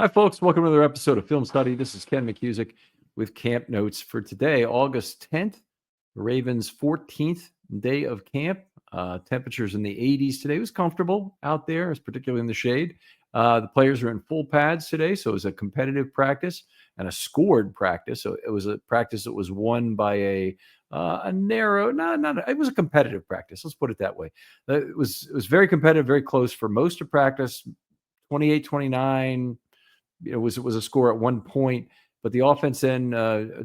Hi, folks. Welcome to another episode of Film Study. This is Ken McKusick with camp notes for today, August 10th, Ravens' 14th day of camp. Temperatures in the 80s today. It was comfortable out there, particularly in the shade. The players are in full pads today, so it was a competitive practice and a scored practice. So it was a practice that was won by a narrow, it was a competitive practice. Let's put it that way. It was very competitive, very close for most of practice, 28-29. It was a score at one point, but the offense then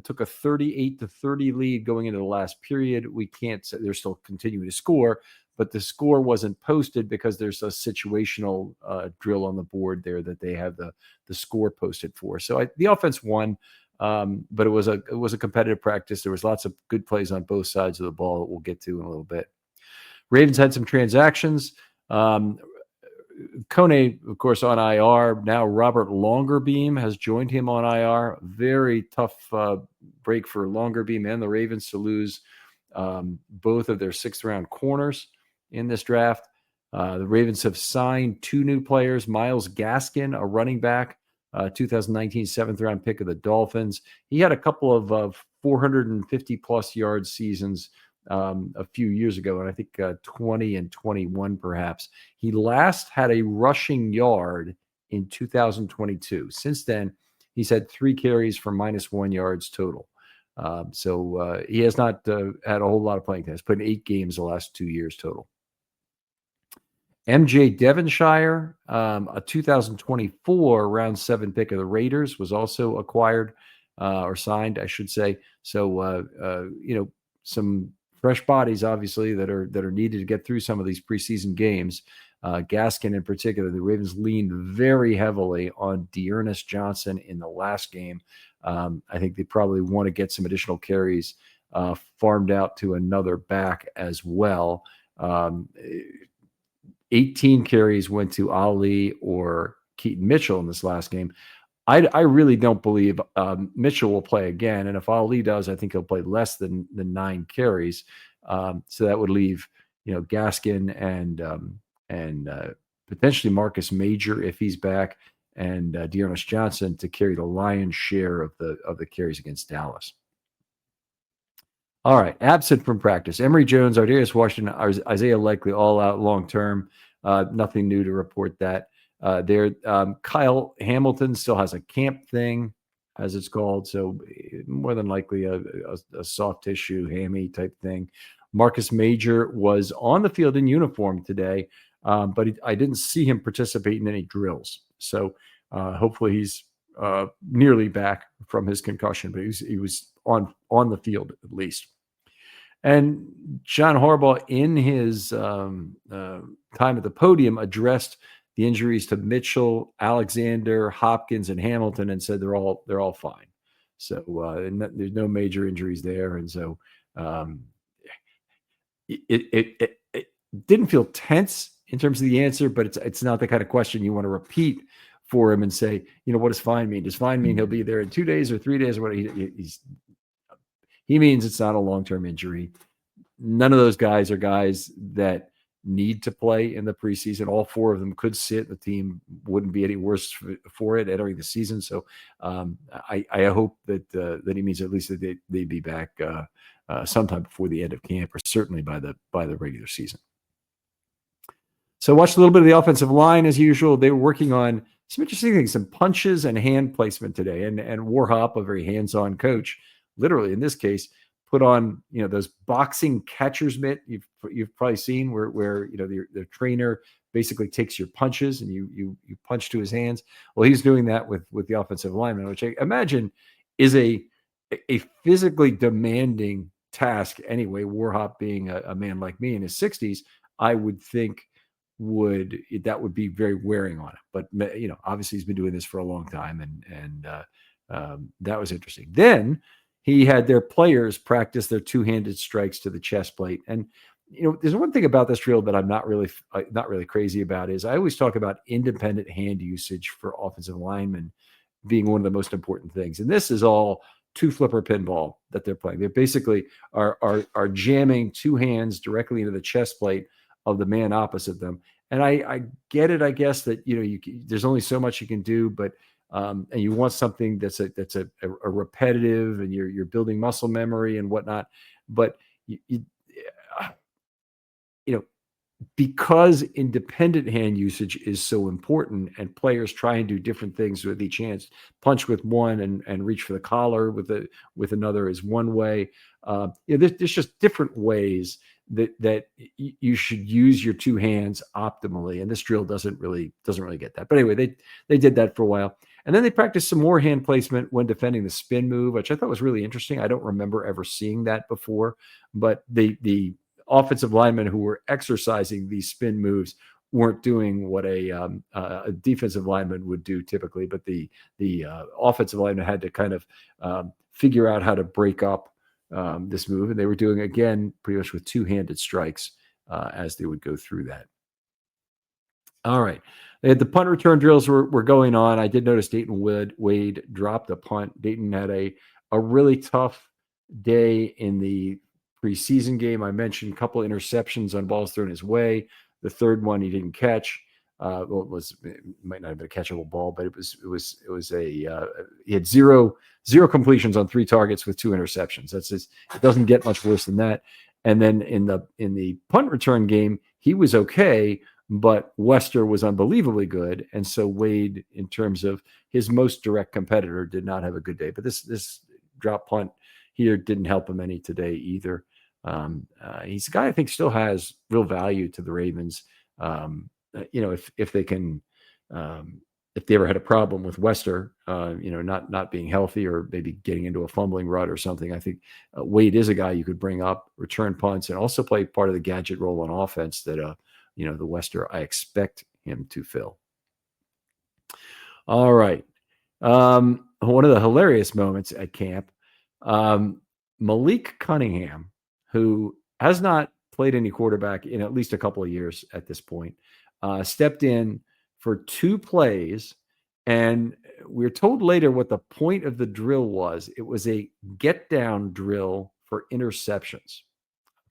took a 38-30 lead going into the last period. We can't say they're still continuing to score, but the score wasn't posted because there's a situational drill on the board there that they have the score posted for. So the offense won, but it was a competitive practice. There was lots of good plays on both sides of the ball that we'll get to in a little bit. Ravens had some transactions. Kone, of course, on IR. Now Robert Longerbeam has joined him on IR. Very tough break for Longerbeam and the Ravens to lose both of their sixth-round corners in this draft. The Ravens have signed two new players, Myles Gaskin, a running back, 2019 seventh-round pick of the Dolphins. He had a couple of 450-plus yard seasons a few years ago, and I think 20 and 21 perhaps. He last had a rushing yard in 2022. Since then, he's had 3 carries for -1 yards total. So he has not had a whole lot of playing time. He's played in 8 games the last 2 years total. MJ Devonshire, a 2024 round 7 pick of the Raiders, was also acquired or signed, I should say. So, some fresh bodies, obviously, that are needed to get through some of these preseason games. Gaskin in particular, the Ravens leaned very heavily on Dearness Johnson in the last game. I think they probably want to get some additional carries farmed out to another back as well. 18 carries went to Ali or Keaton Mitchell in this last game. I really don't believe Mitchell will play again. And if Ali does, I think he'll play less than 9 carries. So that would leave, Gaskin and potentially Marcus Major if he's back, and Dearness Johnson to carry the lion's share of the carries against Dallas. All right, absent from practice: Emory Jones, Ardarius Washington, Isaiah Likely, all out long term. Nothing new to report that. Kyle Hamilton still has a camp thing, as it's called, so more than likely a soft tissue hammy type thing. Marcus Major was on the field in uniform today, but I didn't see him participate in any drills. So hopefully he's nearly back from his concussion, but he was on the field at least. And John Harbaugh, in his time at the podium, addressed the injuries to Mitchell, Alexander, Hopkins, and Hamilton, and said they're all fine. So there's no major injuries there, and so it didn't feel tense in terms of the answer, but it's not the kind of question you want to repeat for him and say, what does fine mean? Does fine mean he'll be there in 2 days or 3 days or what? He means it's not a long-term injury. None of those guys are guys that need to play in the preseason. All 4 of them could sit. The team wouldn't be any worse for it entering the season. So I hope that he means at least that they'd be back sometime before the end of camp, or certainly by the regular season. So watched a little bit of the offensive line as usual. They were working on some interesting things, some punches and hand placement today. And Warhop, a very hands-on coach, literally in this case, put on those boxing catcher's mitt you've probably seen where the trainer basically takes your punches and you punch to his hands. Well, he's doing that with the offensive lineman, which I imagine is a physically demanding task anyway. Warhop being a man like me in his 60s, I would think that would be very wearing on him. But obviously he's been doing this for a long time, and that was interesting. Then he had their players practice their two-handed strikes to the chest plate. And there's one thing about this drill that I'm not really crazy about is I always talk about independent hand usage for offensive linemen being one of the most important things. And this is all two-flipper pinball that they're playing. They basically are jamming 2 hands directly into the chest plate of the man opposite them. And I get it, I guess, that there's only so much you can do, but and you want something that's a repetitive, and you're building muscle memory and whatnot. But uh, you know, because independent hand usage is so important, and players try and do different things with each hand. Punch with one and reach for the collar with another is one way. There's just different ways that you should use your two hands optimally, and this drill doesn't really get that. But anyway, they did that for a while, and then they practiced some more hand placement when defending the spin move, which I thought was really interesting. I don't remember ever seeing that before, but the offensive linemen who were exercising these spin moves weren't doing what a defensive lineman would do typically, but the offensive lineman had to kind of figure out how to break up this move, and they were doing, again, pretty much with two-handed strikes as they would go through that. All right. The punt return drills were going on. I did notice Dayton Wade dropped a punt. Dayton had a really tough day in the preseason game. I mentioned a couple of interceptions on balls thrown his way. The third one he didn't catch. It might not have been a catchable ball, but it was he had zero completions on 3 targets with 2 interceptions. It doesn't get much worse than that. And then in the punt return game, he was okay, but Wester was unbelievably good, and so Wade, in terms of his most direct competitor, did not have a good day. But this drop punt here didn't help him any today either. He's a guy I think still has real value to the Ravens. If they can, if they ever had a problem with Wester, not being healthy or maybe getting into a fumbling rut or something, I think Wade is a guy you could bring up, return punts, and also play part of the gadget role on offense that, the Wester, I expect him to fill. All right. One of the hilarious moments at camp, Malik Cunningham, who has not played any quarterback in at least a couple of years at this point, stepped in for 2 plays, and we're told later what the point of the drill was. It was a get down drill for interceptions.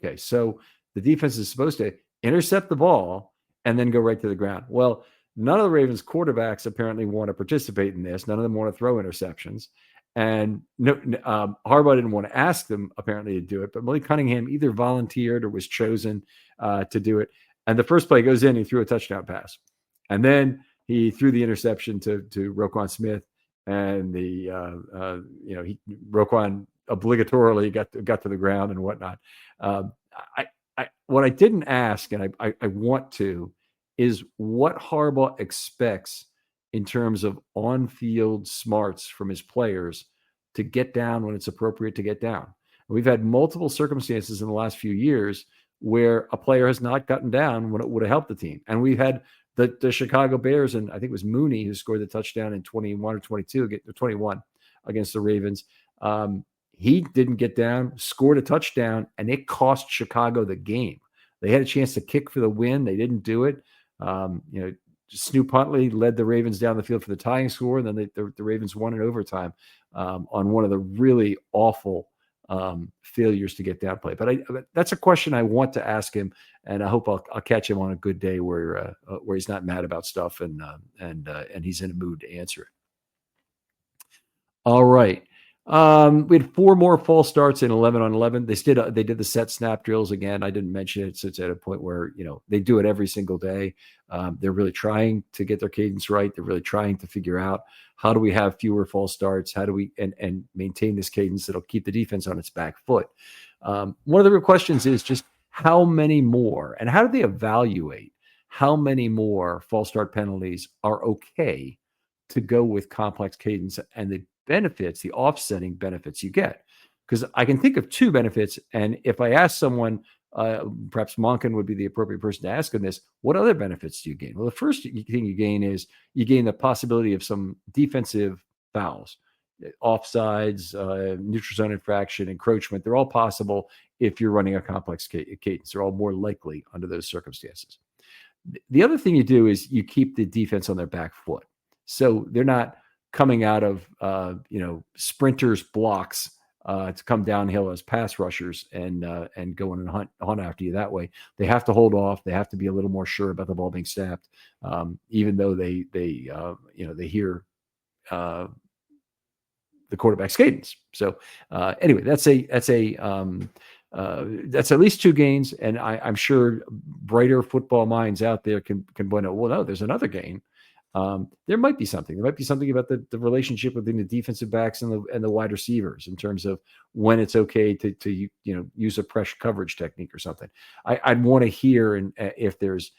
Okay, so the defense is supposed to intercept the ball and then go right to the ground. Well, none of the Ravens quarterbacks apparently want to participate in this. None of them want to throw interceptions. And Harbaugh didn't want to ask them apparently to do it, but Malik Cunningham either volunteered or was chosen to do it. And the first play goes in, he threw a touchdown pass. And then he threw the interception to Roquan Smith, and Roquan obligatorily got to the ground and whatnot. What I didn't ask, and I want to, is what Harbaugh expects in terms of on-field smarts from his players to get down when it's appropriate to get down. We've had multiple circumstances in the last few years where a player has not gotten down when it would have helped the team. And we've had the Chicago Bears, and I think it was Mooney who scored the touchdown in 21 or 21 against the Ravens. He didn't get down, scored a touchdown, and it cost Chicago the game. They had a chance to kick for the win. They didn't do it. Snoop Huntley led the Ravens down the field for the tying score, and then the Ravens won in overtime on one of the really awful failures to get down play. But that's a question I want to ask him, and I hope I'll catch him on a good day where he's not mad about stuff and he's in a mood to answer it. All right. We had 4 more false starts in 11 on 11. They did the set snap drills again. I didn't mention it, so it's at a point where they do it every single day. They're really trying to get their cadence right. They're really trying to figure out how do we have fewer false starts. How do we and maintain this cadence that'll keep the defense on its back foot. One of the real questions is just how many more, and how do they evaluate how many more false start penalties are okay to go with complex cadence and the benefits, the offsetting benefits you get? Because I can think of 2 benefits, and if I ask someone, perhaps Monken would be the appropriate person to ask on this, what other benefits do you gain? Well, the first thing you gain is you gain the possibility of some defensive fouls, offsides, neutral zone infraction, encroachment. They're all possible if you're running a complex cadence. They're all more likely under those circumstances. The other thing you do is you keep the defense on their back foot. So they're not coming out of sprinters blocks to come downhill as pass rushers and go in and hunt after you that way. They have to hold off. They have to be a little more sure about the ball being snapped, even though they hear the quarterback's cadence. So anyway, that's at least 2 gains, and I'm sure brighter football minds out there can point out, well, no, there's another gain. There might be something. There might be something about the relationship between the defensive backs and the wide receivers in terms of when it's okay to use a pressure coverage technique or something. I'd want to hear if there's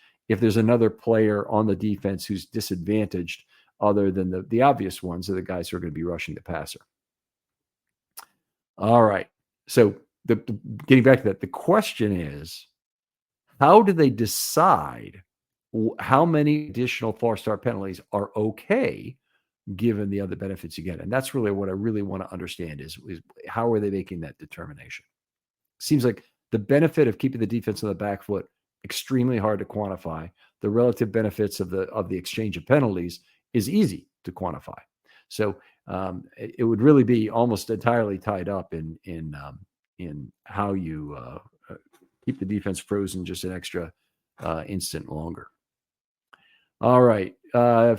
another player on the defense who's disadvantaged other than the obvious ones are the guys who are going to be rushing the passer. All right. So getting back to that, the question is, how do they decide how many additional false start penalties are okay given the other benefits you get? And that's really what I really want to understand is how are they making that determination? Seems like the benefit of keeping the defense on the back foot extremely hard to quantify. The relative benefits of the exchange of penalties is easy to quantify. So it would really be almost entirely tied up in how you keep the defense frozen just an extra instant longer. All right,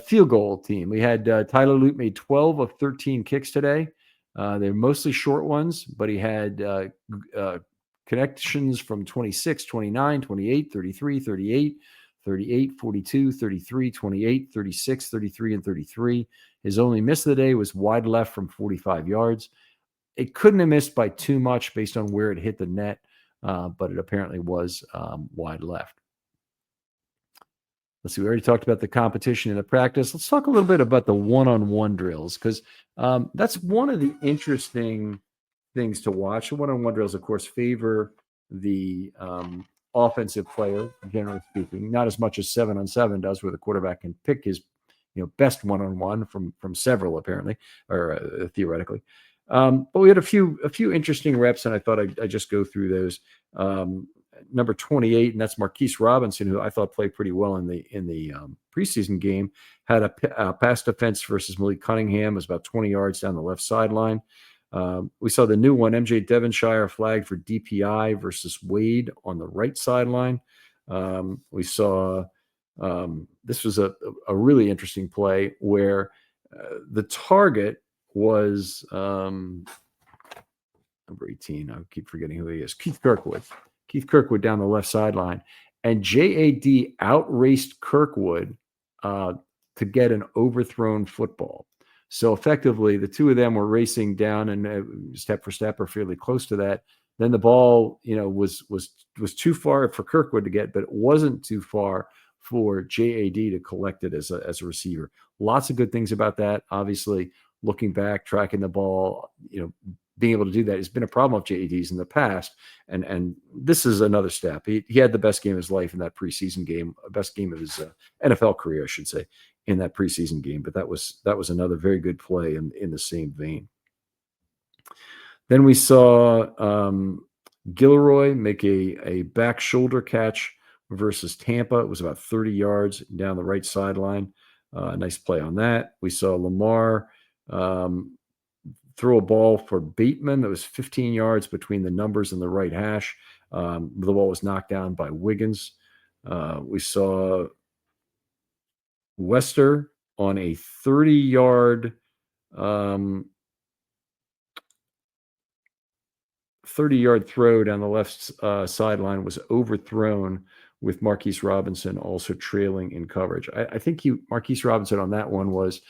field goal team. We had Tyler Lute made 12 of 13 kicks today. They're mostly short ones, but he had connections from 26, 29, 28, 33, 38, 38, 42, 33, 28, 36, 33, and 33. His only miss of the day was wide left from 45 yards. It couldn't have missed by too much based on where it hit the net, but it apparently was wide left. Let's see, we already talked about the competition and the practice. Let's talk a little bit about the one-on-one drills, because that's one of the interesting things to watch. The one-on-one drills, of course, favor the offensive player, generally speaking, not as much as 7-on-7 does, where the quarterback can pick his best one-on-one from several, apparently, or theoretically. But we had a few interesting reps, and I thought I'd just go through those. Number 28, and that's Marquise Robinson, who I thought played pretty well in the preseason game, had a pass defense versus Malik Cunningham. It was about 20 yards down the left sideline. We saw the new one, MJ Devonshire, flagged for DPI versus Wade on the right sideline. We saw this was a really interesting play where the target was number 18. I keep forgetting who he is. Keith Kirkwood down the left sideline, and JAD outraced Kirkwood to get an overthrown football. So effectively, the two of them were racing down and step for step or fairly close to that. Then the ball, was too far for Kirkwood to get, but it wasn't too far for JAD to collect it as a receiver. Lots of good things about that. Obviously, looking back, tracking the ball, being able to do that has been a problem of JAD's in the past. And this is another step. He had the best game of his life in that preseason game, best game of his NFL career, I should say, in that preseason game. But that was another very good play in the same vein. Then we saw Gilroy make a back shoulder catch versus Tampa. It was about 30 yards down the right sideline. Nice play on that. We saw Lamar throw a ball for Bateman that was 15 yards between the numbers and the right hash. The ball was knocked down by Wiggins. We saw Wester on a 30-yard 30-yard throw down the left sideline was overthrown with Marquise Robinson also trailing in coverage. I think Marquise Robinson on that one was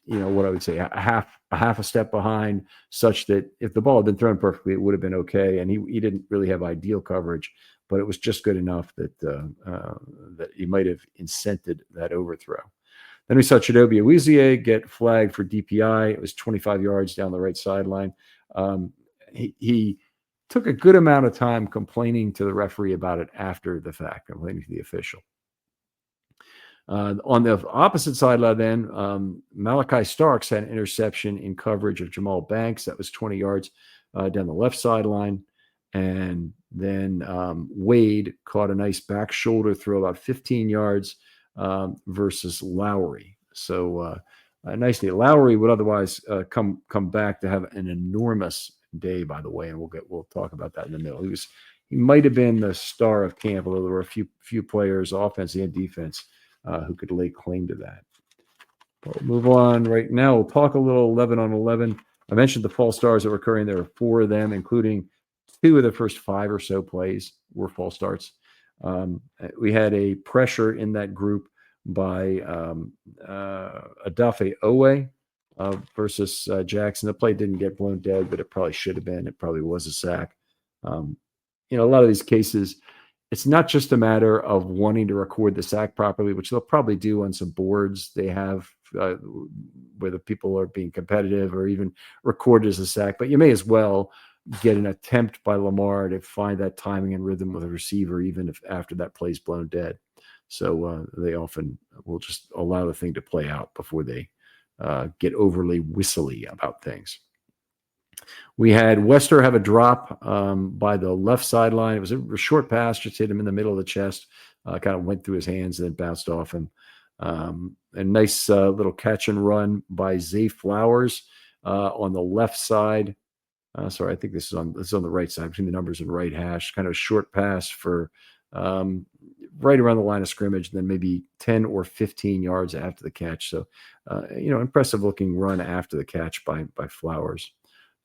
what I would say, a half a step behind, such that if the ball had been thrown perfectly, it would have been okay. And he didn't really have ideal coverage, but it was just good enough that he might have incented that overthrow. Then we saw Chidobe Awuzie get flagged for DPI. It was 25 yards down the right sideline. He took a good amount of time complaining to the referee about it after the fact, complaining to the official. On the opposite sideline, then, Malachi Starks had an interception in coverage of Jamal Banks. That was 20 yards down the left sideline. And then Wade caught a nice back shoulder throw about 15 yards versus Lowry. So nicely. Lowry would otherwise come back to have an enormous day, by the way, and we'll talk about that in the middle. He might have been the star of camp, although there were a few players, offense and defense, who could lay claim to that. We'll move on right now. We'll talk a little 11 on 11. I mentioned the false stars that were occurring. There were 4 of them, including 2 of the first 5 or so plays were false starts. We had a pressure in that group by Adafe Owe versus Jackson. The play didn't get blown dead, but it probably should have been. It probably was a sack. A lot of these cases, it's not just a matter of wanting to record the sack properly, which they'll probably do on some boards they have where the people are being competitive or even record as a sack, but you may as well get an attempt by Lamar to find that timing and rhythm with a receiver, even if after that play's blown dead. So they often will just allow the thing to play out before they get overly whistly about things. We had Wester have a drop by the left sideline. It was a short pass, just hit him in the middle of the chest, kind of went through his hands and then bounced off him. A nice little catch and run by Zay Flowers on the left side. Sorry, I think this is on the right side between the numbers and right hash. Kind of a short pass for right around the line of scrimmage, and then maybe 10 or 15 yards after the catch. So, impressive looking run after the catch by Flowers.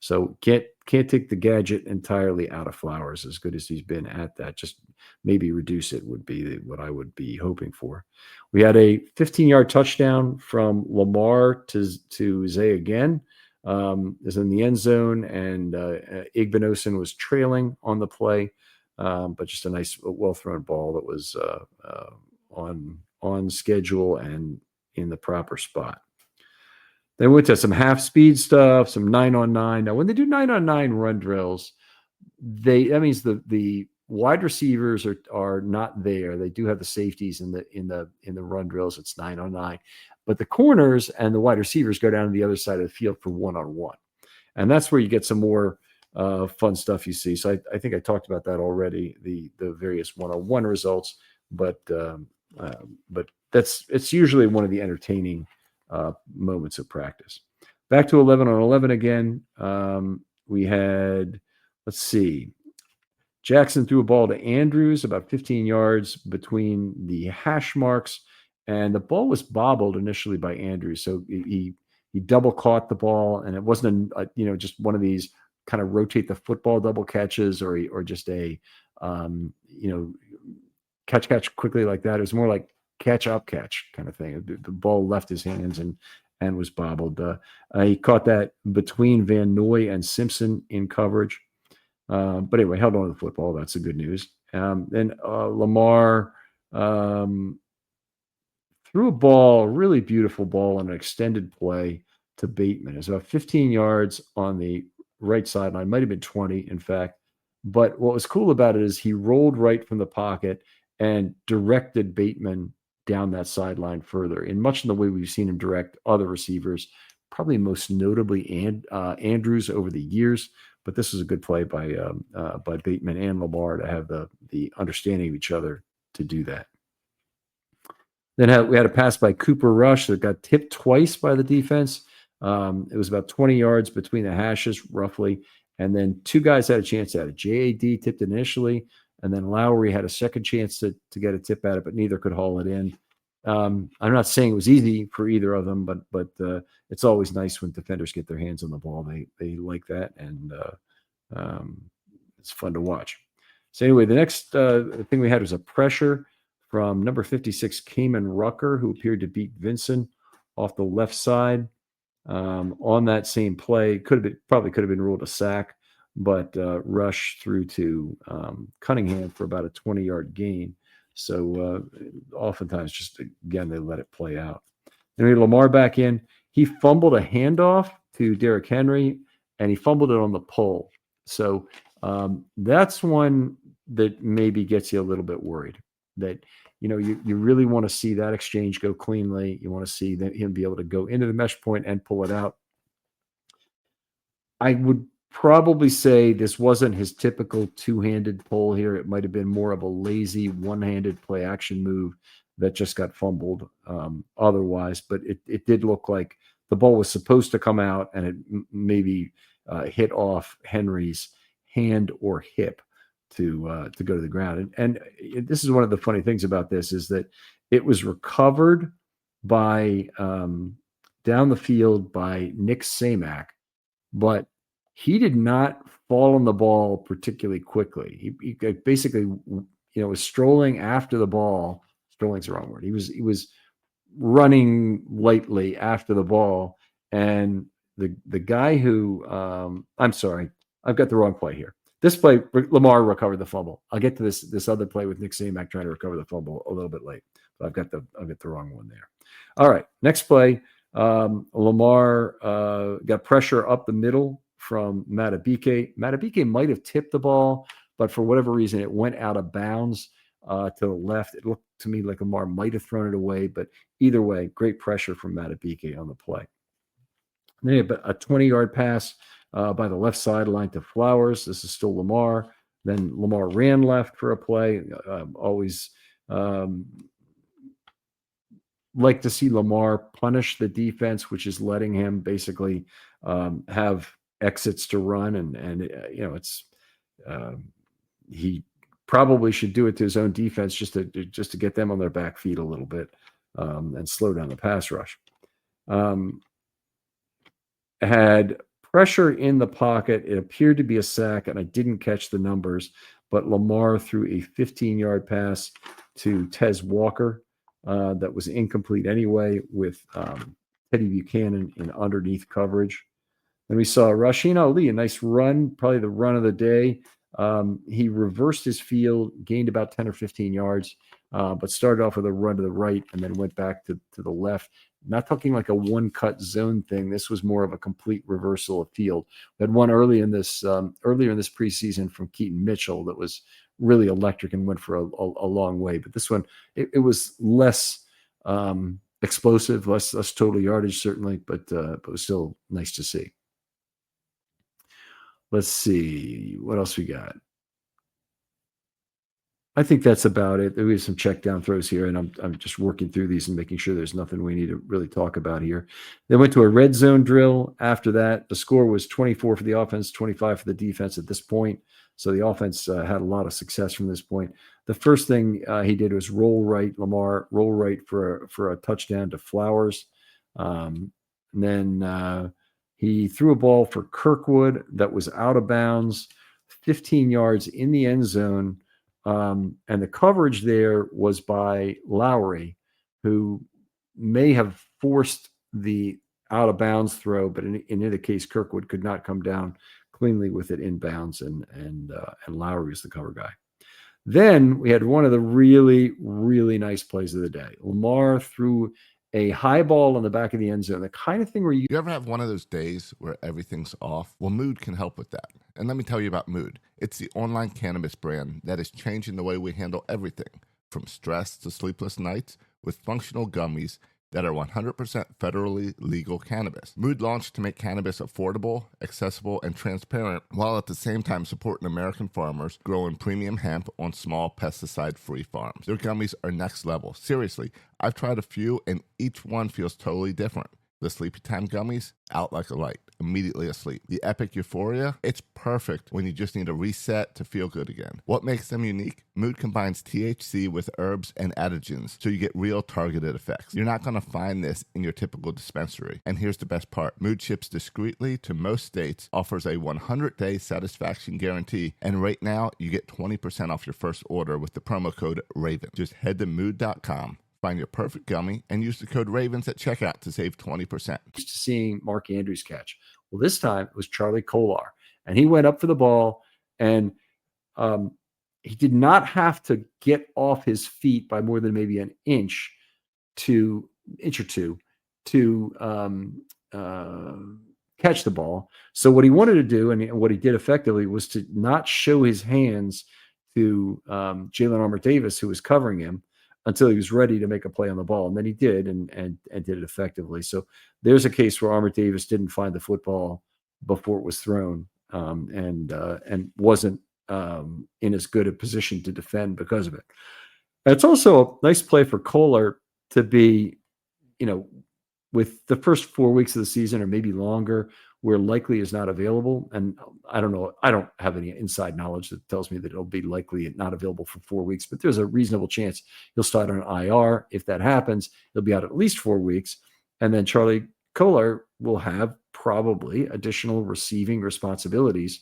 So can't take the gadget entirely out of Flowers, as good as he's been at that. Just maybe reduce it would be what I would be hoping for. We had a 15-yard touchdown from Lamar to Zay again. Is in the end zone, and Igbinosun was trailing on the play, but just a nice, well-thrown ball that was on schedule and in the proper spot. Then we went to some half-speed stuff, some 9-on-9. Now, when they do 9-on-9 run drills, that means the wide receivers are not there. They do have the safeties in the run drills. It's 9-on-9. But the corners and the wide receivers go down to the other side of the field for 1-on-1. And that's where you get some more fun stuff you see. So I think I talked about that already, the various 1-on-1 results. But it's usually one of the entertaining moments of practice. Back to 11-on-11 again. We had, let's see, Jackson threw a ball to Andrews about 15 yards between the hash marks. And the ball was bobbled initially by Andrews, so he double caught the ball, and it wasn't just one of these kind of rotate the football double catches or just a catch quickly like that. It was more like catch kind of thing. The ball left his hands and was bobbled. He caught that between Van Noy and Simpson in coverage, but anyway, held on to the football. That's the good news. Then Lamar. Threw a ball, really beautiful ball on an extended play to Bateman. It was about 15 yards on the right sideline, might have been 20, in fact. But what was cool about it is he rolled right from the pocket and directed Bateman down that sideline further, in much in the way we've seen him direct other receivers, probably most notably Andrews over the years. But this was a good play by Bateman and Lamar to have the understanding of each other to do that. Then we had a pass by Cooper Rush that got tipped twice by the defense. It was about 20 yards between the hashes, roughly. And then 2 guys had a chance at it. JAD tipped it initially, and then Lowry had a second chance to get a tip at it, but neither could haul it in. I'm not saying it was easy for either of them, but it's always nice when defenders get their hands on the ball. They like that, and it's fun to watch. So anyway, the next thing we had was a pressure from number 56, Cayman Rucker, who appeared to beat Vincent off the left side on that same play. Probably could have been ruled a sack, but Rush threw to Cunningham for about a 20-yard gain. So oftentimes, just again, they let it play out. Then we had Lamar back in. He fumbled a handoff to Derrick Henry, and he fumbled it on the pull. So that's one that maybe gets you a little bit worried. That you really want to see that exchange go cleanly. You want to see him be able to go into the mesh point and pull it out. I would probably say this wasn't his typical two-handed pull here. It might have been more of a lazy one-handed play action move that just got fumbled otherwise. But it did look like the ball was supposed to come out, and it maybe hit off Henry's hand or hip to go to the ground. And this is one of the funny things about this is that it was recovered by down the field by Nick Samak, but he did not fall on the ball particularly quickly. He basically, was strolling after the ball. Strolling's the wrong word. He was running lightly after the ball, and the guy who I'm sorry, I've got the wrong play here. This play, Lamar recovered the fumble. I'll get to this other play with Nick Samak trying to recover the fumble a little bit late, but I've got the wrong one there. All right, next play. Lamar got pressure up the middle from Matabike. Matabike might have tipped the ball, but for whatever reason, it went out of bounds to the left. It looked to me like Lamar might have thrown it away, but either way, great pressure from Matabike on the play. And then you have a 20-yard pass by the left sideline to Flowers. This is still Lamar. Then Lamar ran left for a play. Always like to see Lamar punish the defense, which is letting him basically have exits to run, and it's he probably should do it to his own defense just to get them on their back feet a little bit and slow down the pass rush. Had pressure in the pocket. It appeared to be a sack, and I didn't catch the numbers, but Lamar threw a 15-yard pass to Tez Walker that was incomplete anyway, with Teddy Buchanan in underneath coverage. Then we saw Rasheen Ali, a nice run, probably the run of the day. He reversed his field, gained about 10 or 15 yards, but started off with a run to the right and then went back to the left. Not talking like a one-cut zone thing. This was more of a complete reversal of field. We had one earlier in this preseason from Keaton Mitchell that was really electric and went for a long way. But this one, it was less explosive, less total yardage certainly, but it was still nice to see. Let's see what else we got. I think that's about it. There is some check down throws here, and I'm just working through these and making sure there's nothing we need to really talk about here. They went to a red zone drill. After that, the score was 24 for the offense, 25 for the defense at this point. So the offense had a lot of success from this point. The first thing he did was Lamar roll right for a touchdown to Flowers. And then he threw a ball for Kirkwood that was out of bounds, 15 yards in the end zone. And the coverage there was by Lowry, who may have forced the out of bounds throw, but in either case, Kirkwood could not come down cleanly with it in bounds, and Lowry was the cover guy. Then we had one of the really, really nice plays of the day. Lamar threw a high ball on the back of the end zone, the kind of thing where you ever have one of those days where everything's off? Well, Mood can help with that. And let me tell you about Mood. It's the online cannabis brand that is changing the way we handle everything, from stress to sleepless nights, with functional gummies that are 100% federally legal cannabis. Mood launched to make cannabis affordable, accessible, and transparent, while at the same time supporting American farmers growing premium hemp on small pesticide-free farms. Their gummies are next level. Seriously, I've tried a few, and each one feels totally different. The Sleepy Time gummies, out like a light, immediately asleep. The Epic Euphoria, it's perfect when you just need a reset to feel good again. What makes them unique? Mood combines THC with herbs and adaptogens, so you get real targeted effects. You're not going to find this in your typical dispensary. And here's the best part. Mood ships discreetly to most states, offers a 100-day satisfaction guarantee, and right now you get 20% off your first order with the promo code RAVEN. Just head to mood.com. Find your perfect gummy and use the code RAVENS at checkout to save 20%. Used to seeing Mark Andrews catch. Well, this time it was Charlie Kolar, and he went up for the ball, and he did not have to get off his feet by more than maybe an inch or two to catch the ball. So what he wanted to do, and what he did effectively, was to not show his hands to Jalen Armour-Davis, who was covering him, until he was ready to make a play on the ball. And then he did, and did it effectively. So there's a case where Armour-Davis didn't find the football before it was thrown, and wasn't in as good a position to defend because of it. And it's also a nice play for Kohler to be, with the first 4 weeks of the season or maybe longer, where Likely is not available. And I don't know, I don't have any inside knowledge that tells me that it'll be Likely not available for 4 weeks, but there's a reasonable chance he'll start on IR. If that happens, he'll be out at least 4 weeks. And then Charlie Kolar will have probably additional receiving responsibilities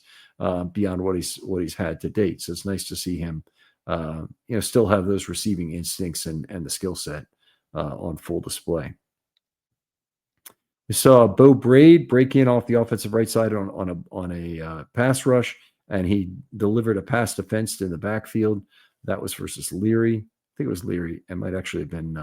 beyond what he's had to date. So it's nice to see him, still have those receiving instincts and the skill set on full display. We saw Bo Braid break in off the offensive right side on a pass rush, and he delivered a pass defense in the backfield. That was versus Leary. I think it was Leary. It might actually have been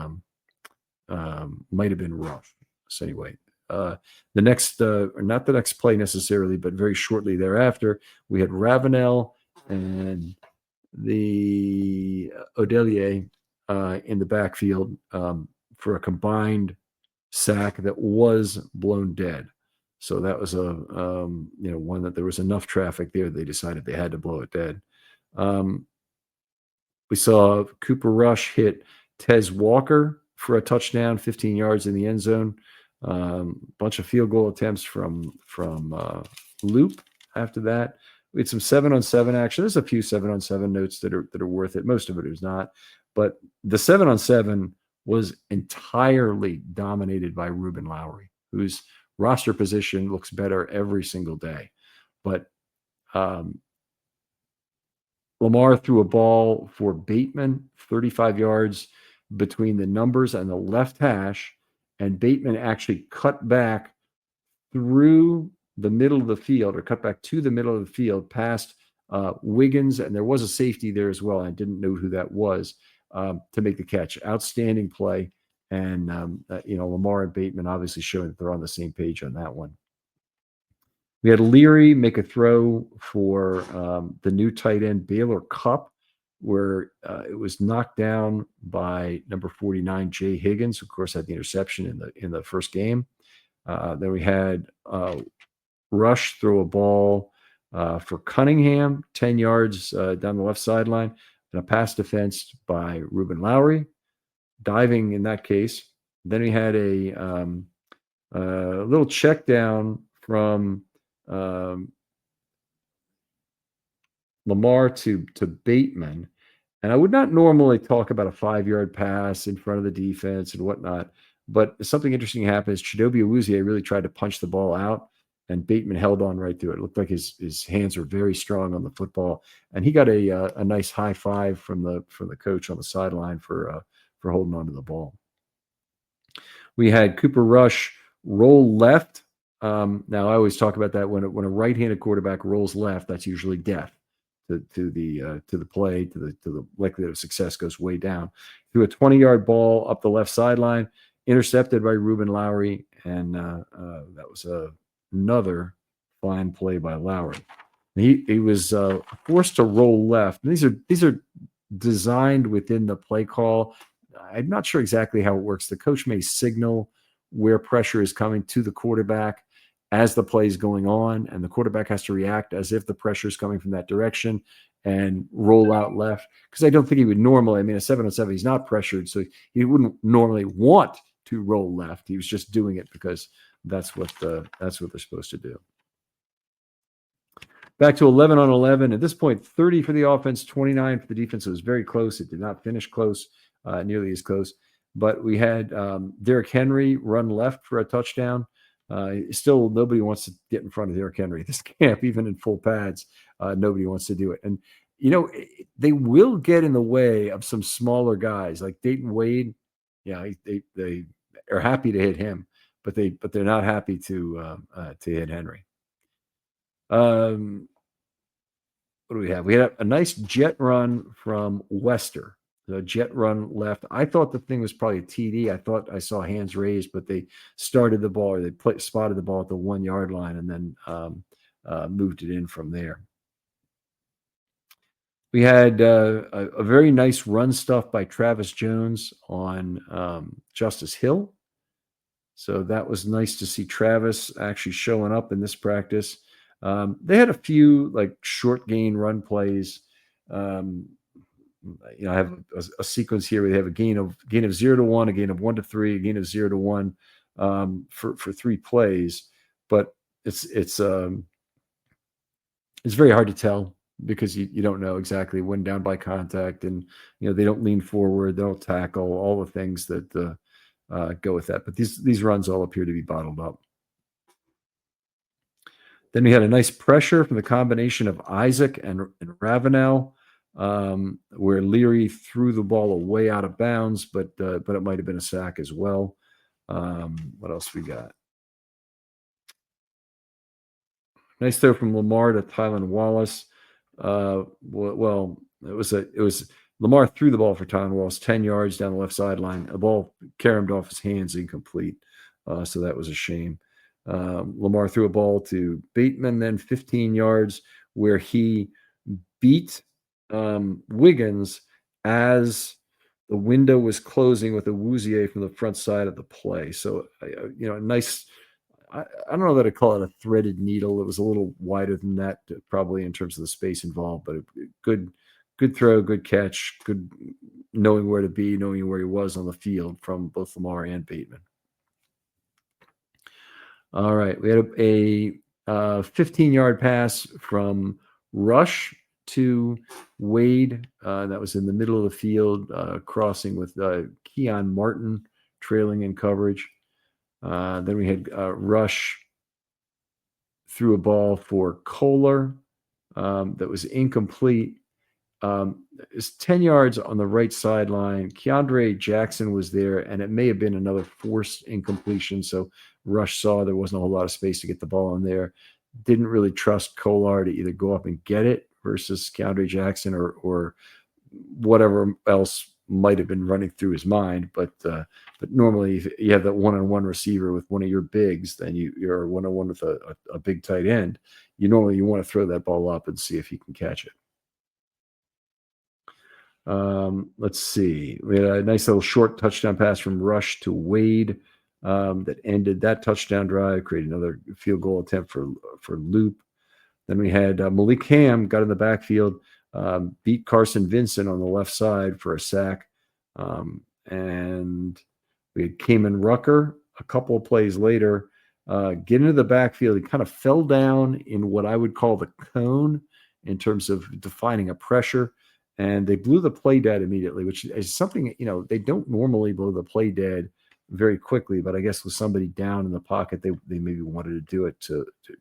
Rush. So anyway, the next, not the next play necessarily, but very shortly thereafter, we had Ravenel and the Odelier in the backfield for a combined sack that was blown dead. So that was one that there was enough traffic there. They decided they had to blow it dead. We saw Cooper Rush hit Tez Walker for a touchdown, 15 yards in the end zone. Bunch of field goal attempts from Loop after that. We had some 7-on-7 action. There's a few 7-on-7 notes that are worth it. Most of it is not. But the 7-on-7 was entirely dominated by Ruben Lowry, whose roster position looks better every single day. But Lamar threw a ball for Bateman, 35 yards between the numbers and the left hash, and Bateman actually cut back through the middle of the field, or cut back to the middle of the field past Wiggins, and there was a safety there as well. I didn't know who that was, to make the catch. Outstanding play, and Lamar and Bateman obviously showing that they're on the same page on that one. We had Leary make a throw for the new tight end Baylor Cupp, where it was knocked down by number 49 Jay Higgins, who of course had the interception in the first game. Then we had Rush throw a ball for Cunningham, 10 yards down the left sideline, and a pass defense by Ruben Lowry, diving in that case. Then we had a little check down from Lamar to Bateman. And I would not normally talk about a 5-yard pass in front of the defense and whatnot, but something interesting happened is Chidobe Awuzie really tried to punch the ball out, and Bateman held on right through it. It looked like his hands were very strong on the football, and he got a nice high five from the coach on the sideline for holding on to the ball. We had Cooper Rush roll left. Now I always talk about that when a right-handed quarterback rolls left, that's usually death to the play, to the likelihood of success goes way down. Threw a 20-yard ball up the left sideline, intercepted by Ruben Lowry, and that was another fine play by Lowry. He was forced to roll left. And these are designed within the play call. I'm not sure exactly how it works. The coach may signal where pressure is coming to the quarterback as the play is going on, and the quarterback has to react as if the pressure is coming from that direction and roll out left. Because I don't think he would normally, a 7-on-7, he's not pressured, so he wouldn't normally want to roll left. He was just doing it because that's what they're supposed to do. Back to 11-on-11. At this point, 30 for the offense, 29 for the defense. It was very close. It did not finish close, nearly as close. But we had Derrick Henry run left for a touchdown. Still, nobody wants to get in front of Derrick Henry at this camp, even in full pads. Nobody wants to do it. And, they will get in the way of some smaller guys like Dayton Wade. Yeah, they are happy to hit him, but they're not happy to hit Henry. What do we have? We had a nice jet run from Wester. The jet run left. I thought the thing was probably a TD. I thought I saw hands raised, but they started the ball, or they spotted the ball at the 1-yard line and then moved it in from there. We had a very nice run stuff by Travis Jones on Justice Hill. So that was nice to see Travis actually showing up in this practice. They had a few short gain run plays. I have a sequence here where they have a gain of 0 to 1, a gain of 1 to 3, a gain of 0 to 1 for 3 plays. But it's very hard to tell because you don't know exactly when down by contact, and they don't lean forward, they don't tackle, all the things that go with that. But these runs all appear to be bottled up. Then we had a nice pressure from the combination of Isaac and Ravenel, where Leary threw the ball way out of bounds, but it might have been a sack as well. What else we got? Nice throw from Lamar to Tylan Wallace. Well, it was Lamar threw the ball for Tylan Wallace 10 yards down the left sideline. The ball caromed off his hands, incomplete. So that was a shame. Lamar threw a ball to Bateman, then 15 yards, where he beat Wiggins as the window was closing with a Wouzier from the front side of the play. So, a nice, I don't know that I call it a threaded needle. It was a little wider than that, probably in terms of the space involved, but good throw, good catch, good knowing where to be, knowing where he was on the field from both Lamar and Bateman. All right, we had a 15-yard pass from Rush to Wade. That was in the middle of the field, crossing with Keon Martin trailing in coverage. Then we had Rush threw a ball for Kohler that was incomplete. It's 10 yards on the right sideline. Keandre Jackson was there, and it may have been another forced incompletion. So Rush saw there wasn't a whole lot of space to get the ball in there. Didn't really trust Kohler to either go up and get it versus Keandre Jackson or whatever else might have been running through his mind. But normally, if you have that one-on-one receiver with one of your bigs, then you're one-on-one with a big tight end. You want to throw that ball up and see if he can catch it. Let's see. We had a nice little short touchdown pass from Rush to Wade that ended that touchdown drive, created another field goal attempt for Loop. Then we had Malik Ham got in the backfield, beat Carson Vincent on the left side for a sack. And we had Kamen Rucker a couple of plays later get into the backfield. He kind of fell down in what I would call the cone in terms of defining a pressure. And they blew the play dead immediately, which is something, they don't normally blow the play dead very quickly, but I guess with somebody down in the pocket, they maybe wanted to do it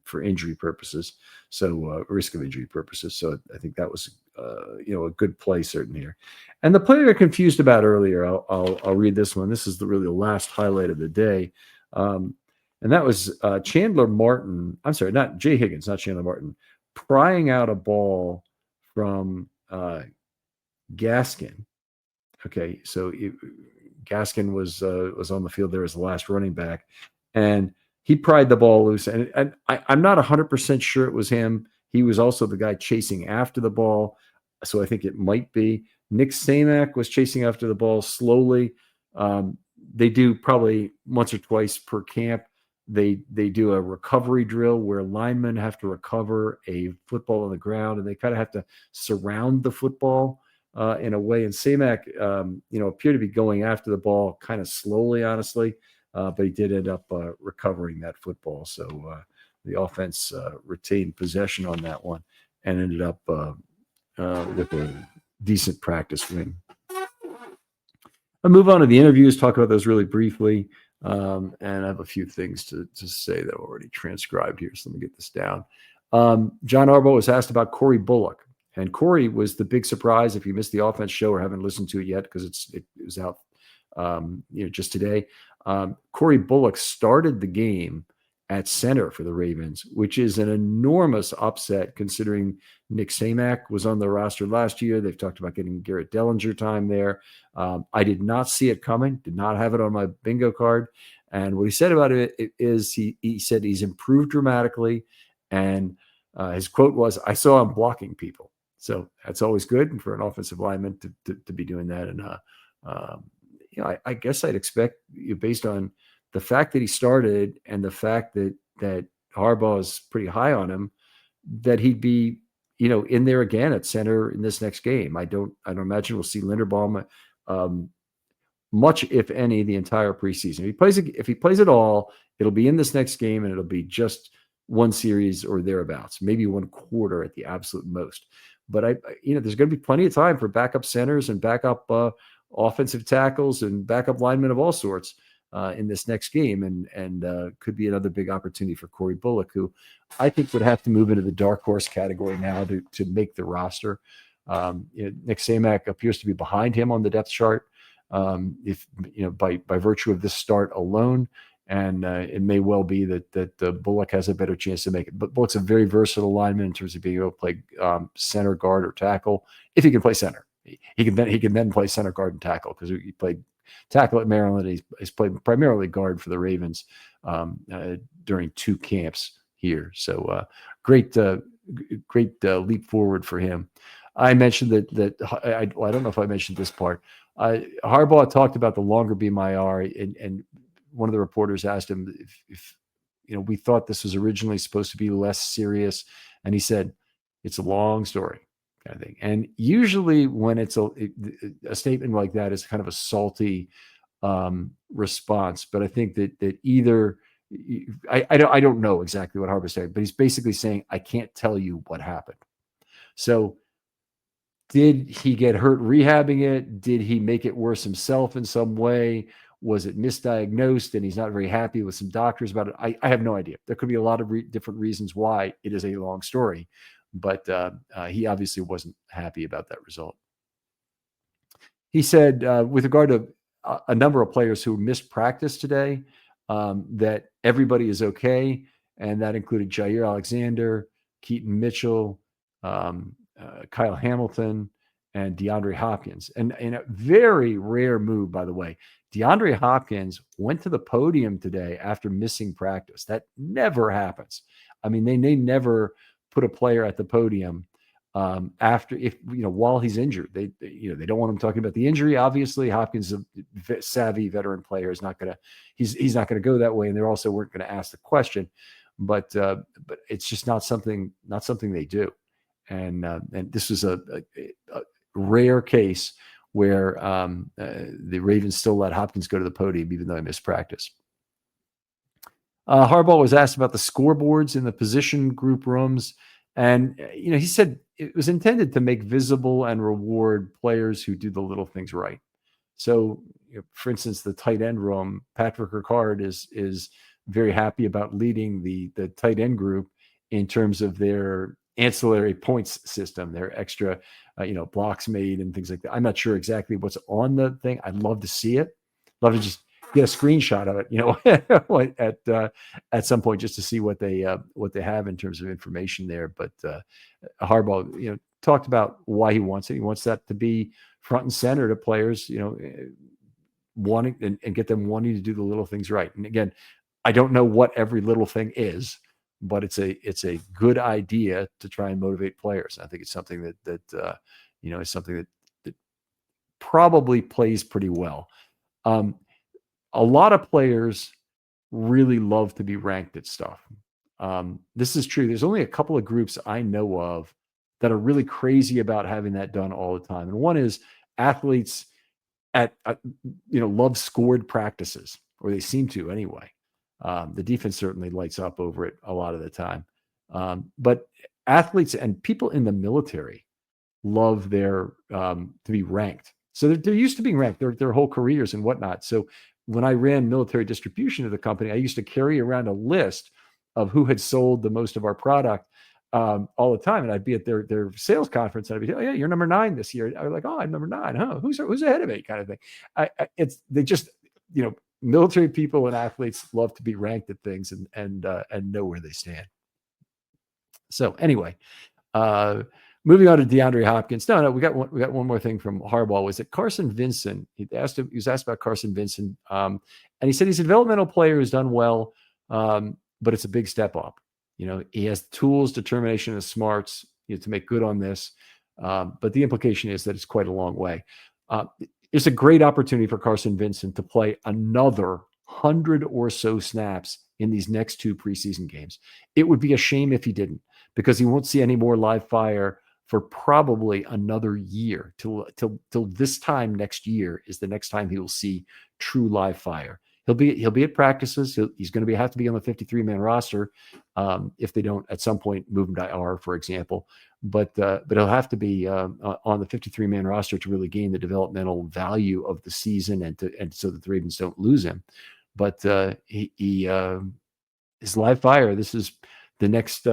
for injury purposes. So risk of injury purposes. So I think that was, a good play certainly here. And the play I got confused about earlier, I'll read this one. This is really the last highlight of the day. And that was Chandler Martin. I'm sorry, not Jay Higgins, not Chandler Martin, prying out a ball from Gaskin. Okay, so Gaskin was on the field there as the last running back, and he pried the ball loose. And I'm not 100% sure it was him. He was also the guy chasing after the ball, so I think it might be. Nick Samak was chasing after the ball slowly. They do probably once or twice per camp. They do a recovery drill where linemen have to recover a football on the ground, and they kind of have to surround the football in a way. And Samak, appeared to be going after the ball kind of slowly, honestly, but he did end up recovering that football. So the offense retained possession on that one and ended up with a decent practice win. I'll move on to the interviews, talk about those really briefly. And I have a few things to say that I've already transcribed here. So let me get this down. John Harbaugh was asked about Corey Bullock. And Corey was the big surprise. If you missed the offense show or haven't listened to it yet, because it was out just today. Corey Bullock started the game at center for the Ravens, which is an enormous upset considering Nick Samak was on the roster last year. They've talked about getting Garrett Dellinger time there. I did not see it coming, did not have it on my bingo card. And what he said about it is he said he's improved dramatically. And his quote was, "I saw him blocking people." So that's always good for an offensive lineman to be doing that. And, I guess I'd expect, based on the fact that he started and the fact that Harbaugh is pretty high on him, that he'd be, in there again at center in this next game. I don't imagine we'll see Linderbaum much, if any, the entire preseason. If he plays at all, it'll be in this next game, and it'll be just one series or thereabouts, maybe one quarter at the absolute most. But there's going to be plenty of time for backup centers and backup offensive tackles and backup linemen of all sorts in this next game, and could be another big opportunity for Corey Bullock, who I think would have to move into the dark horse category now to make the roster. Nick Samak appears to be behind him on the depth chart, if by virtue of this start alone. And it may well be that Bullock has a better chance to make it. But Bullock's a very versatile lineman in terms of being able to play center, guard, or tackle. If he can play center, he can then play center, guard, and tackle, because he played tackle at Maryland. He's played primarily guard for the Ravens during 2 camps here. So great leap forward for him. I mentioned that I don't know if I mentioned this part. Harbaugh talked about the longer beam IR, and one of the reporters asked him if we thought this was originally supposed to be less serious, and he said it's a long story kind of thing. And usually when it's a statement like that is kind of a salty response, but I think that either I don't know exactly what Harbaugh's saying, but he's basically saying I can't tell you what happened. So did he get hurt rehabbing it? Did he make it worse himself in some way? Was it misdiagnosed and he's not very happy with some doctors about it? I have no idea. There could be a lot of different reasons why it is a long story, but he obviously wasn't happy about that result. He said, with regard to a number of players who missed practice today, that everybody is okay, and that included Jair Alexander, Keaton Mitchell, Kyle Hamilton, and DeAndre Hopkins. And in a very rare move, by the way, DeAndre Hopkins went to the podium today after missing practice. That never happens. I mean, they never put a player at the podium after, while he's injured. They don't want him talking about the injury. Obviously, Hopkins is a savvy veteran player. He's not gonna go that way, and they also weren't going to ask the question. But it's just not something they do. And this was a rare case where the Ravens still let Hopkins go to the podium, even though he missed practice. Harbaugh was asked about the scoreboards in the position group rooms. And, he said it was intended to make visible and reward players who do the little things right. So, for instance, the tight end room, Patrick Ricard is very happy about leading the tight end group in terms of their ancillary points system, their extra, blocks made and things like that. I'm not sure exactly what's on the thing. I'd love to see it. Love to just get a screenshot of it, at some point, just to see what they have in terms of information there. But Harbaugh, talked about why he wants it. He wants that to be front and center to players, wanting and get them wanting to do the little things right. And again, I don't know what every little thing is, but it's a good idea to try and motivate players. I think it's something that is something that probably plays pretty well. A lot of players really love to be ranked at stuff. This is true. There's only a couple of groups I know of that are really crazy about having that done all the time. And one is athletes at love scored practices, or they seem to anyway. The defense certainly lights up over it a lot of the time. But athletes and people in the military love to be ranked. So they're used to being ranked their whole careers and whatnot. So when I ran military distribution of the company, I used to carry around a list of who had sold the most of our product all the time. And I'd be at their sales conference, and I'd be, oh yeah, you're number 9 this year. I was like, oh, I'm number 9. Huh? Who's ahead of me? Kind of thing. They just, military people and athletes love to be ranked at things and know where they stand. So anyway, moving on to DeAndre Hopkins. No, we got one more thing from Harbaugh. Was that Carson Vincent? He was asked about Carson Vincent, and he said he's a developmental player who's done well, but it's a big step up. He has tools, determination, and smarts to make good on this. But the implication is that it's quite a long way. It's a great opportunity for Carson Vincent to play another 100 or so snaps in these next 2 preseason games. It would be a shame if he didn't, because he won't see any more live fire for probably another year. Till this time next year is the next time he will see true live fire. He'll be at practices. He's going to have to be on the 53-man roster if they don't at some point move him to IR, for example. But he'll have to be on the 53-man roster to really gain the developmental value of the season and so that the Ravens don't lose him. but he is live fire. This is the next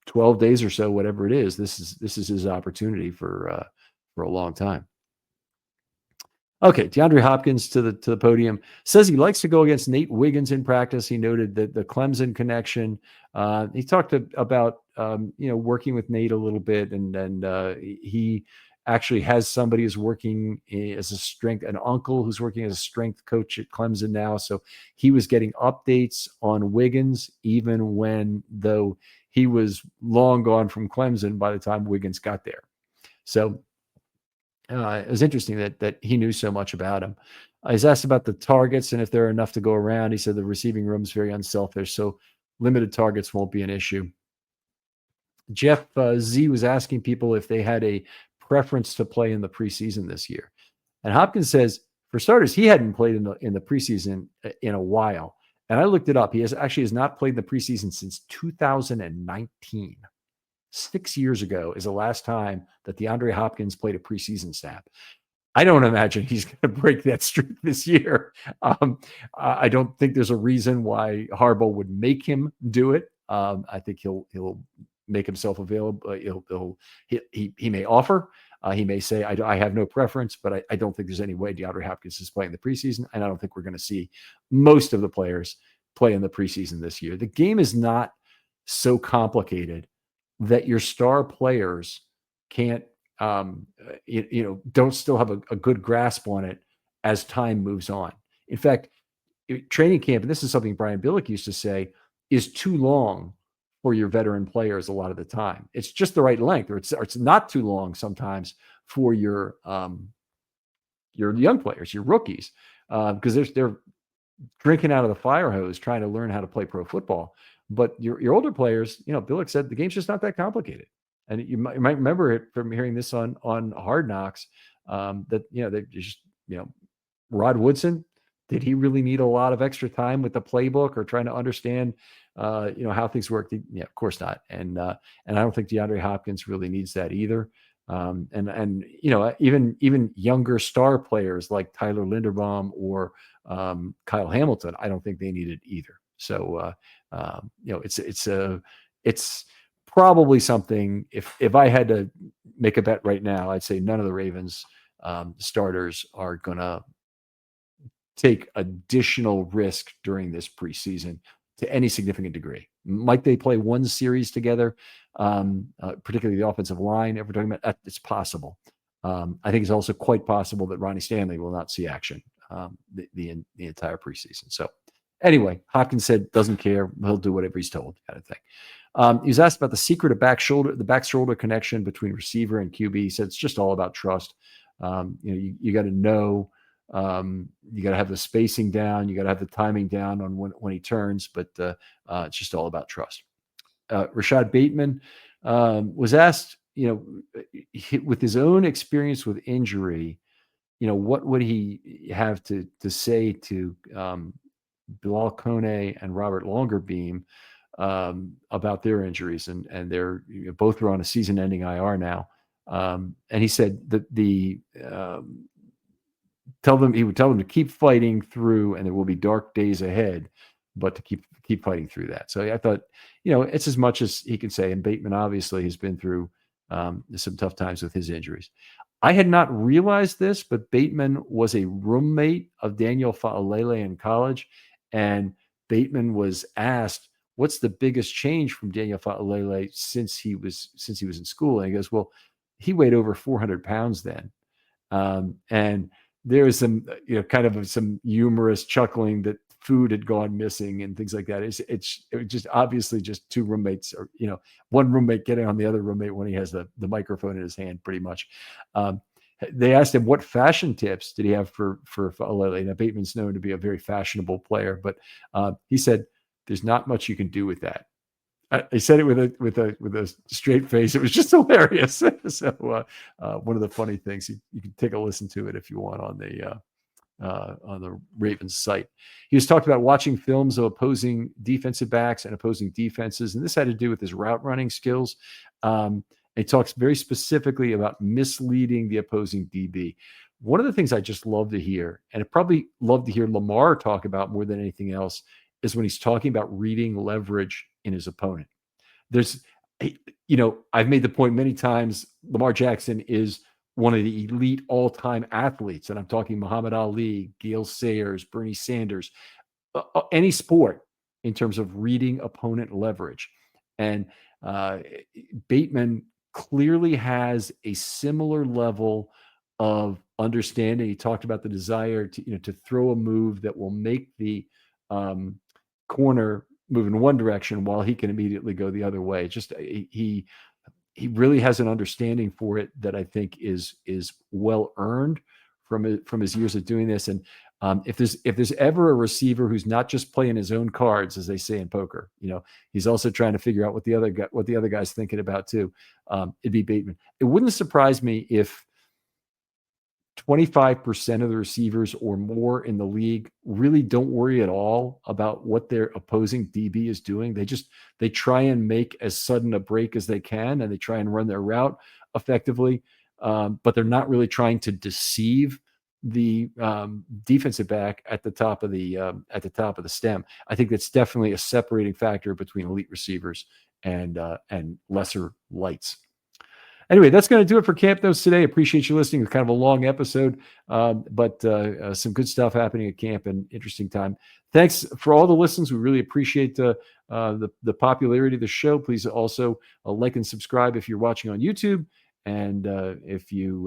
12 days or so, whatever it is. This is his opportunity for a long time. Okay, DeAndre Hopkins to the podium, says he likes to go against Nate Wiggins in practice. He noted that the Clemson connection. He talked about working with Nate a little bit, and he actually has somebody who's working as an uncle who's working as a strength coach at Clemson now. So he was getting updates on Wiggins, even though he was long gone from Clemson by the time Wiggins got there. So it was interesting that he knew so much about him. He's asked about the targets and if there are enough to go around. He said the receiving room is very unselfish, so limited targets won't be an issue. Jeff Z was asking people if they had a preference to play in the preseason this year. And Hopkins says, for starters, he hadn't played in the preseason in a while. And I looked it up. He has not played in the preseason since 2019. 6 years ago is the last time that DeAndre Hopkins played a preseason snap. I don't imagine he's going to break that streak this year. I don't think there's a reason why Harbaugh would make him do it. I think he'll make himself available. He may offer. He may say, I have no preference, but I don't think there's any way DeAndre Hopkins is playing the preseason, and I don't think we're going to see most of the players play in the preseason this year. The game is not so complicated that your star players can't, don't still have a good grasp on it as time moves on. In fact, training camp, and this is something Brian Billick used to say, is too long for your veteran players a lot of the time. It's just the right length, or it's not too long sometimes for your young players, your rookies, because they're drinking out of the fire hose trying to learn how to play pro football. But your older players, Billick said the game's just not that complicated. And you might remember it from hearing this on Hard Knocks, that, they just, Rod Woodson, did he really need a lot of extra time with the playbook or trying to understand, how things work? Yeah, of course not. And I don't think DeAndre Hopkins really needs that either. Even younger star players like Tyler Linderbaum or Kyle Hamilton, I don't think they need it either. So, it's probably something. If I had to make a bet right now, I'd say none of the Ravens starters are going to take additional risk during this preseason to any significant degree. Might they play one series together, particularly the offensive line? If we're talking about, it's possible. I think it's also quite possible that Ronnie Stanley will not see action the entire preseason. So anyway, Hopkins said doesn't care. He'll do whatever he's told, kind of thing. He was asked about the secret of the back shoulder connection between receiver and QB. He said it's just all about trust. You got to know. You got to have the spacing down. You got to have the timing down on when he turns. But it's just all about trust. Rashad Bateman was asked, with his own experience with injury, what would he have to say to Bilal Kone and Robert Longerbeam about their injuries, and they're both are on a season-ending IR now. And he said that he would tell them to keep fighting through, and there will be dark days ahead, but to keep fighting through that. So I thought, it's as much as he can say. And Bateman obviously has been through some tough times with his injuries. I had not realized this, but Bateman was a roommate of Daniel Fa'alele in college, and Bateman was asked, "What's the biggest change from Daniel Fa'alele since he was in school?" And he goes, "Well, he weighed over 400 pounds then," and there was some, kind of some humorous chuckling that food had gone missing and things like that. It was just obviously just two roommates, or one roommate getting on the other roommate when he has the microphone in his hand, pretty much. They asked him what fashion tips did he have for Fa'alele. Now, Bateman's known to be a very fashionable player, but he said there's not much you can do with that. He said it with a straight face. It was just hilarious. So one of the funny things, you can take a listen to it if you want on the Ravens site. He was talking about watching films of opposing defensive backs and opposing defenses, and this had to do with his route running skills. He talks very specifically about misleading the opposing DB. one of the things I just love to hear, and I probably love to hear Lamar talk about more than anything else, is when he's talking about reading leverage in his opponent. There's, I've made the point many times, Lamar Jackson is one of the elite all-time athletes, and I'm talking Muhammad Ali, Gale Sayers, Bernie Sanders, any sport in terms of reading opponent leverage. And Bateman clearly has a similar level of understanding. He talked about the desire to throw a move that will make the corner move in one direction while he can immediately go the other way. Just he really has an understanding for it that I think is well earned from his years of doing this. And if there's ever a receiver who's not just playing his own cards, as they say in poker, he's also trying to figure out what the other guy's thinking about too. It'd be Bateman. It wouldn't surprise me if 25% of the receivers or more in the league really don't worry at all about what their opposing DB is doing. They try and make as sudden a break as they can, and they try and run their route effectively. But they're not really trying to deceive the defensive back at the top of the stem. I think that's definitely a separating factor between elite receivers and lesser lights. Anyway, that's going to do it for Camp Notes today. Appreciate you listening. It's kind of a long episode, but some good stuff happening at camp and interesting time. Thanks for all the listens. We really appreciate the popularity of the show. Please also like and subscribe if you're watching on YouTube. And if you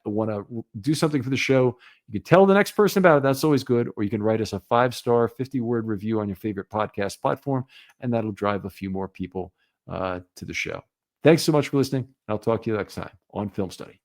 want to do something for the show, you can tell the next person about it. That's always good. Or you can write us a 5-star, 50-word review on your favorite podcast platform, and that'll drive a few more people to the show. Thanks so much for listening. I'll talk to you next time on Film Study.